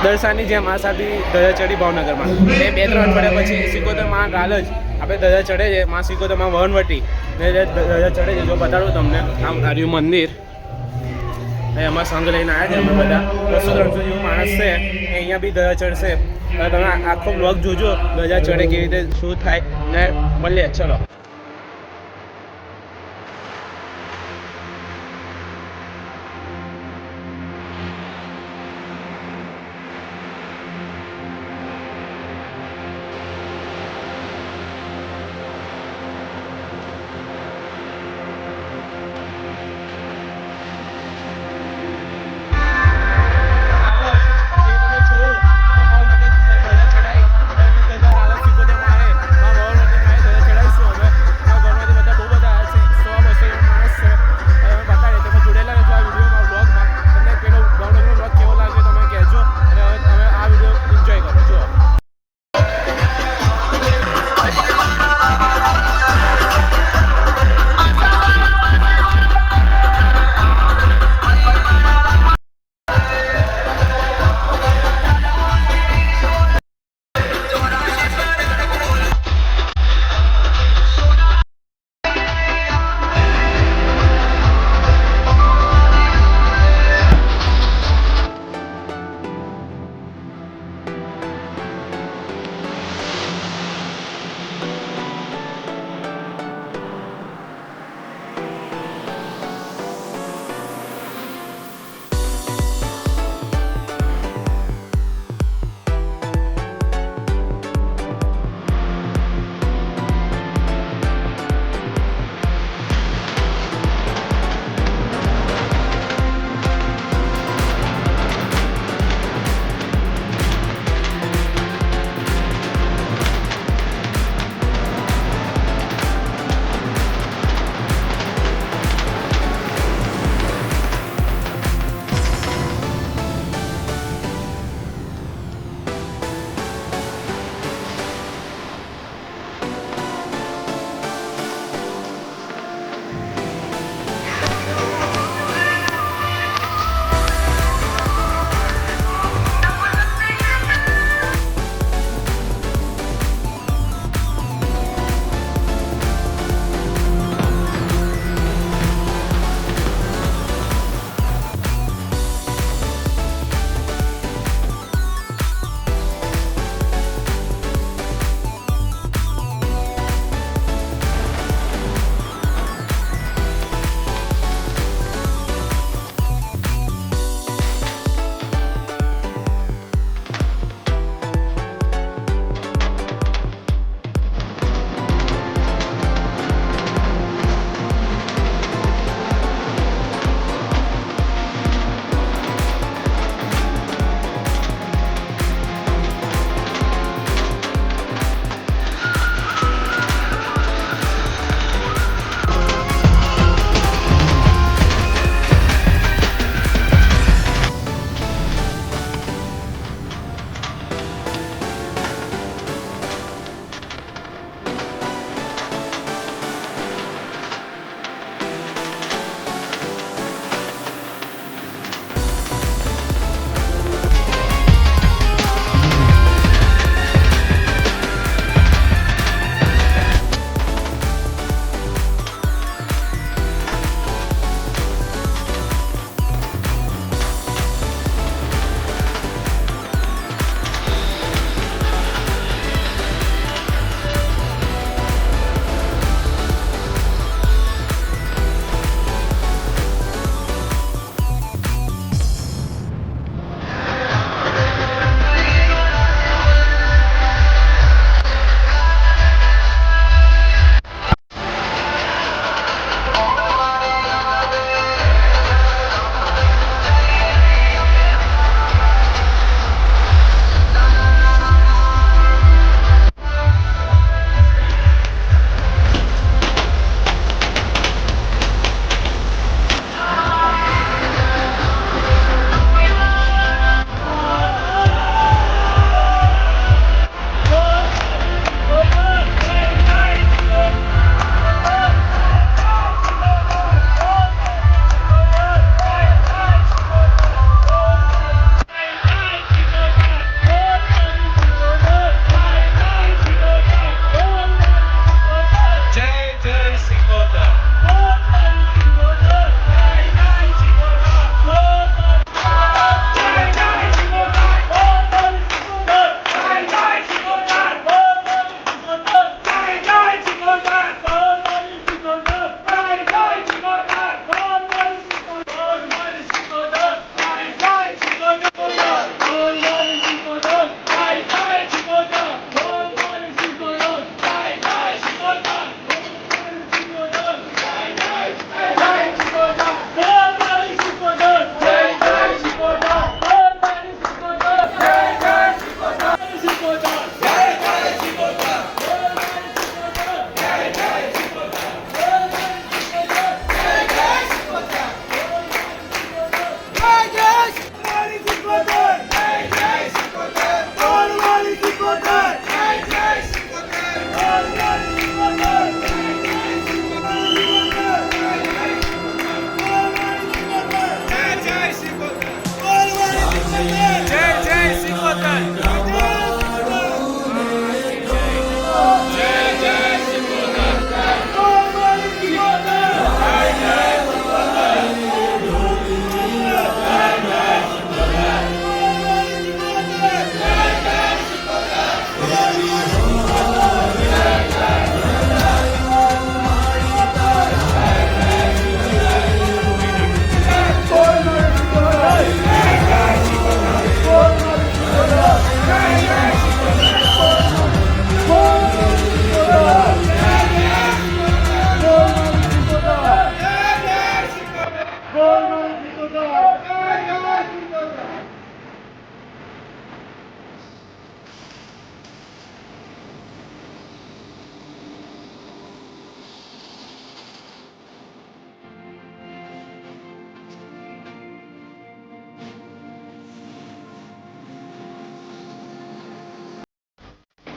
દર સાલની જેમ આ સાલ બી ધજા ચડી ભાવનગરમાં. એ 2-3 અઠવાડિયા પછી સિકોતર માં ગાલ જ આપણે ધજા ચડે છે. માં સિકોતર માં વહનવટી ને ધજા ચડે છે. જો બતાડું તમને આમ આર્યું મંદિર. એમાં સંઘ લઈને આવ્યા છે અમે બધા 200-300 જેવું માણસ છે. અહીંયા બી ધજા ચડશે. તમે આખો બ્લોગ જોજો ધજા ચડે કેવી રીતે શું થાય ને મળીએ. ચલો.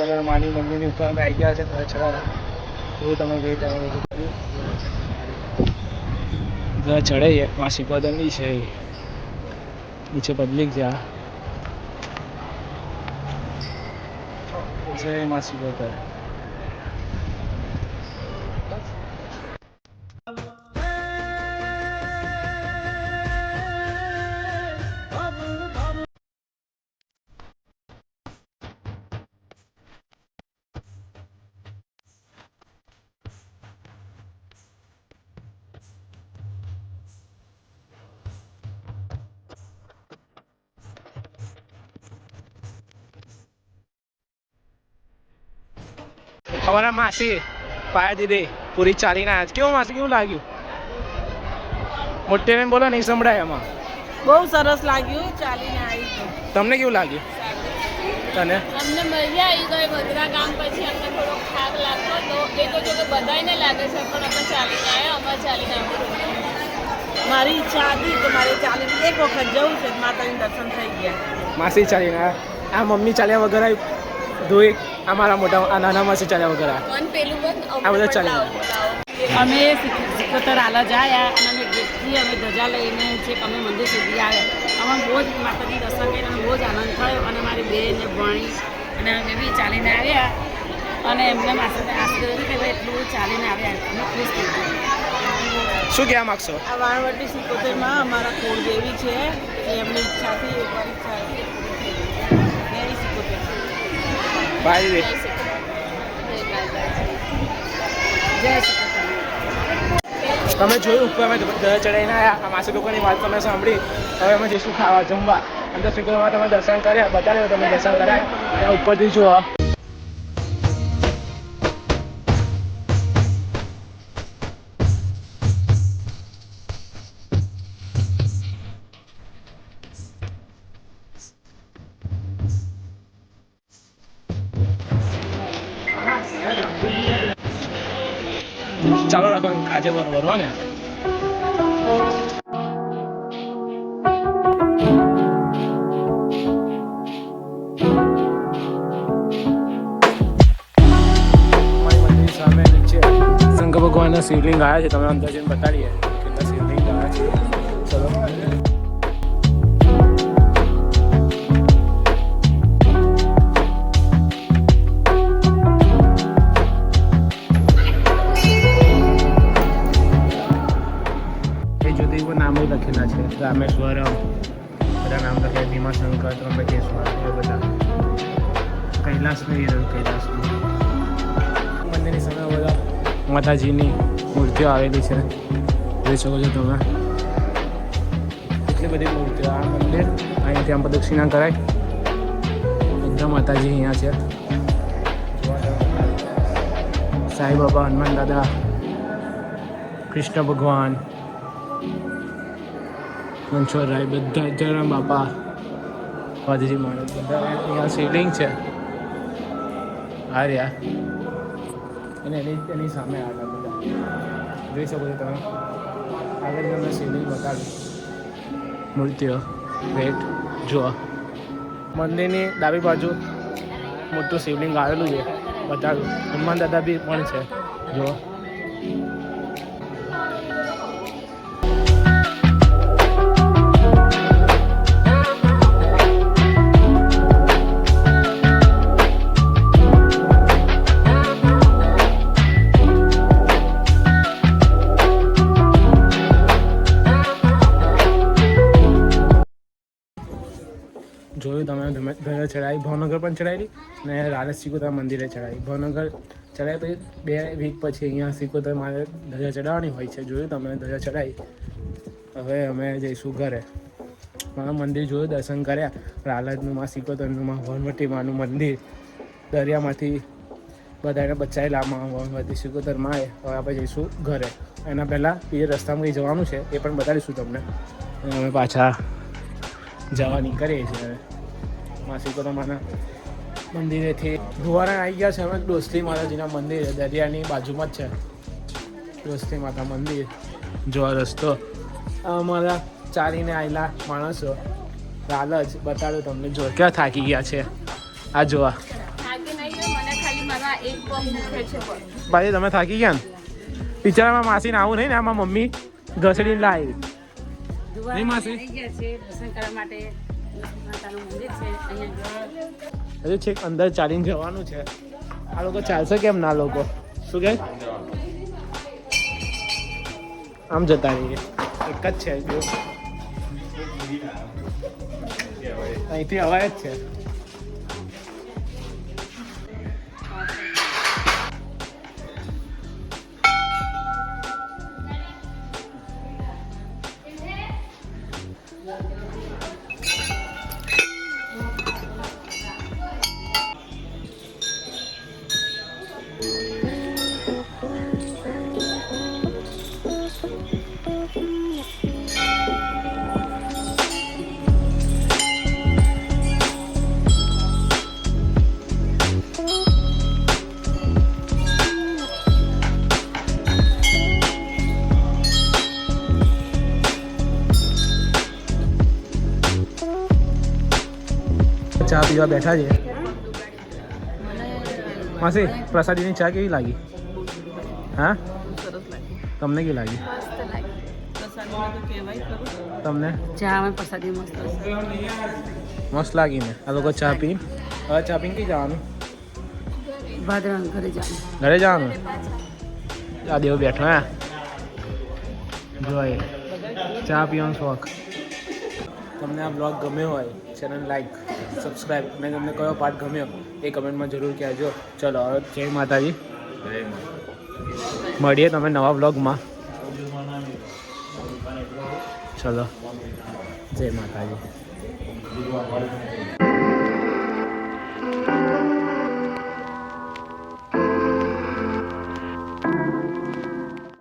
ભાવનગર માની મંદિરની ઉપર અમે આવી ગયા છે દરિયા ચડાવવા. એવું તમે જોઈ દરિયા ચડે છે માં સિકોતરની છે નીચે પબ્લિક છે માં સિકોતર. અમારા માસી પાયા દીદી પૂરી ચાલીને આવ્યા છે. કેવું માસી કેવું લાગ્યું? મોટે ને બોલો નહીં સંભળાય એમાં. બહુ સરસ લાગ્યું ચાલીને આવી. તમને કેવું લાગ્યું? તને? અમને મજા આવી ગઈ. વડોદરા ગામ પછી અમને થોડો થાક લાગતો હતો. એ તો જો કે બધાને લાગે છે પણ અમે ચાલીને આવ્યા. અમારે ચાલીને આવ્યું. મારી ઈચ્છા હતી કે મારે ચાલીને એક વખત જવું છે. માતાજીના દર્શન થઈ ગયા. માસી ચાલીને આવ્યા. આ મમ્મી ચાલ્યા વગર આવી ધોઈ. આ મારા મોટા આ નાના માસી ચાલ્યા વગર મન પેલું આ બધા ચાલ્યા. અમે સિકોતર આલા જાય અને અમે ગેટથી અમે ધજા લઈને છેક અમે મંદિર સુધી આવ્યા. અમે બહુ જ માતાજી દર્શન કરીને બહુ જ આનંદ થયો અને મારી બેન ને ભણી અને અમે બી ચાલીને આવ્યા અને એમને માતા આશીર્વાદ કે ભાઈ એટલું ચાલીને આવ્યા અમે ખુશ થઈ ગયા. શું કહેવા માગશો? આ વાણવટી સિકોતરમાં અમારા કુળદેવી છે એમની ઈચ્છાથી એકવાર ઈચ્છા હતી એ પૂરી થઈ ગઈ. એવી સિકોતર. બાય રે. જય સિકોતર. તમે જોયું ઉપર અમે દરિયા ચડાવીને આવ્યા. આ માસી લોકોની વાત તમે સાંભળી. હવે અમે જઈશું ખાવા જમવા. અંદર સિકોતરમાં તમે દર્શન કર્યા બતાવ્યો તમે દર્શન કર્યા ત્યાં ઉપરથી જુઓ. ચાલો રાખો આજે બરોબર હો ને. સામે નીચે શંકર ભગવાનના શિવલિંગ આવ્યા છે. તમે અંદર જઈને બતાડીએ કેટલા શિવલિંગ આવ્યા છે. ચલો નામ લખેલા છે. રામેશ્વરમ બધા નામ લખ્યા. ભીમાશંકર ત્રંબકેશ્વર એ બધા. કૈલાસ નહીં રહ્યું કૈલાસનું મંદિરની સામે બધા માતાજીની મૂર્તિઓ આવેલી છે. જોઈ શકો છો તમે એટલી બધી મૂર્તિઓ. આ મંદિર અહીંયાથી આમ પ્રદક્ષિણા કરાય. બધા માતાજી અહીંયા છે. સાંઈ બાબા, હનુમાન દાદા, કૃષ્ણ ભગવાન, મનસુરરાય બધા જયરામ બાપા, વાદજી મહારાજ બધા અહીંયા શિવલિંગ છે. આ રહ્યા અને એની સામે આગળ બધા જોઈ શકો છો તમે. આગળ તમને શિવલિંગ બતાવી મૂર્તિઓ વેટ જુઓ. મંદિરની ડાબી બાજુ મોટું શિવલિંગ આવેલું છે બતાવ્યું. હનુમાન દાદા બી પણ છે જુઓ. જોયું તમે દરિયા ચડાવી. ભાવનગર પણ ચડાવી ને રાધા સિકોતર મંદિરે ચડાવી. ભાવનગર ચડાવી પછી 2 વીક પછી અહીંયા સિકોતર મારે દરિયા ચડાવવાની હોય છે. જોયું તમે દરિયા ચડાવી. હવે અમે જઈશું ઘરે. મારા મંદિર જોયું, દર્શન કર્યા. રાલજનું માં સિકોતરનું માં વનવટી માનું મંદિર દરિયામાંથી બધાને બચાવેલા માં વનવટી સિકોતર માં. હવે આપણે જઈશું ઘરે. એના પહેલાં બીજે રસ્તામાં કંઈ જવાનું છે એ પણ બતાવીશું તમને. અને અમે પાછા જવા નીકળીએ છીએ. માં સિકોતર માના મંદિરેથી ધોવારા આવી ગયા છે અમે ડોસલી માતાજીના મંદિરે. દરિયાની બાજુમાં જ છે ડોસલી માતા મંદિર. જો આ રસ્તો અમારા ચાલીને આવેલા માણસો લાલચ બતાડ્યું તમને. જો ક્યાં થાકી ગયા છે આ જોવા. થાકી નહીં એક પગ દુખે છે પણ ભાઈ તમે થાકી ગયા ને બિચારામાં માસીને આવું નહીં ને આમાં મમ્મી ઘસડીને લાવી નહીં માસી આવી ગયા છે દર્શન કરવા માટે માતાનું મંદિર છે અહીંયા હજુ છેક અંદર ચાલીને જવાનું છે આ લોકો ચાલશે કેમ ના લોકો શું કહે આમ જતા રહીએ એક જ છે જો અહીંથી અવાય જ છે ચા પીવા બેઠા છે માસી પ્રસાદીની ચા કેવી લાગી હા તમને કેવી લાગી તમને ચા અમે પ્રસાદી મસ્ત મસ્ત લાગી ને આ લોકો ચા પી હવે ચા પીને કઈ જવાનું ભાદરણ ઘરે જવાનું ઘરે જવાનું આ દેવ બેઠો હે જોઈએ ચા પીવાનો શોખ તમને આ બ્લોગ ગમ્યો હોય ચેનલ લાઈક સબસ્ક્રાઈબ અને તમને કયો પાર્ટ ગમ્યો એ કમેન્ટમાં જરૂર કહેજો ચલો હવે જય માતાજી મળીએ તમે નવા બ્લોગમાં ચલો જય માતાજી